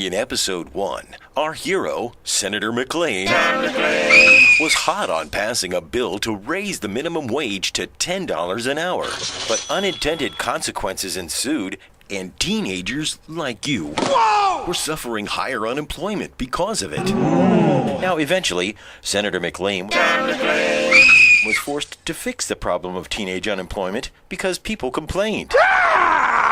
In episode 1, our hero, Senator McLame, was hot on passing a bill to raise the minimum wage to $10 an hour. But unintended consequences ensued, and teenagers like you were suffering higher unemployment because of it. Now, eventually, Senator McLame was forced to fix the problem of teenage unemployment because people complained.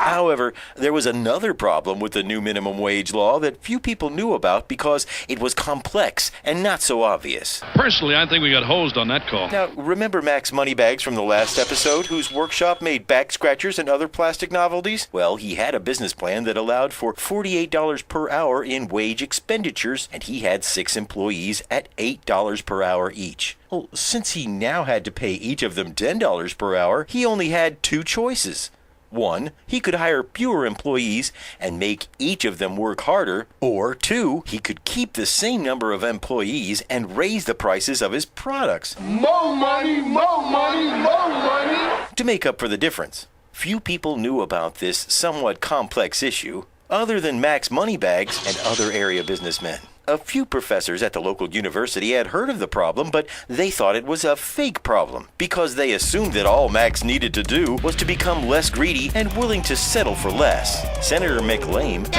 However, there was another problem with the new minimum wage law that few people knew about because it was complex and not so obvious. Personally, I think we got hosed on that call. Now, remember Max Moneybags from the last episode, whose workshop made back scratchers and other plastic novelties? Well, he had a business plan that allowed for $48 per hour in wage expenditures, and he had 6 employees at $8 per hour each. Well, since he now had to pay each of them $10 per hour, he only had 2 choices. 1, he could hire fewer employees and make each of them work harder, or 2, he could keep the same number of employees and raise the prices of his products. More money, more money, more money. To make up for the difference. Few people knew about this somewhat complex issue, other than Max Moneybags and other area businessmen. A few professors at the local university had heard of the problem, but they thought it was a fake problem because they assumed that all Max needed to do was to become less greedy and willing to settle for less. Senator McLame,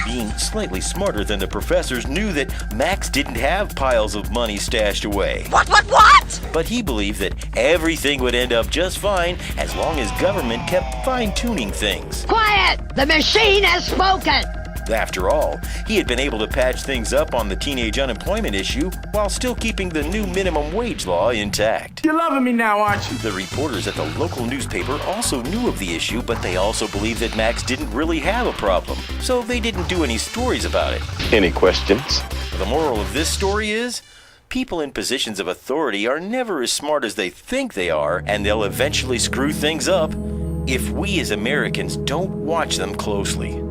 being slightly smarter than the professors, knew that Max didn't have piles of money stashed away. What? But he believed that everything would end up just fine as long as government kept fine-tuning things. Quiet! The machine has spoken! After all, he had been able to patch things up on the teenage unemployment issue while still keeping the new minimum wage law intact. You're loving me now, aren't you? The reporters at the local newspaper also knew of the issue, but they also believed that Max didn't really have a problem, so they didn't do any stories about it. Any questions? The moral of this story is, people in positions of authority are never as smart as they think they are, and they'll eventually screw things up if we as Americans don't watch them closely.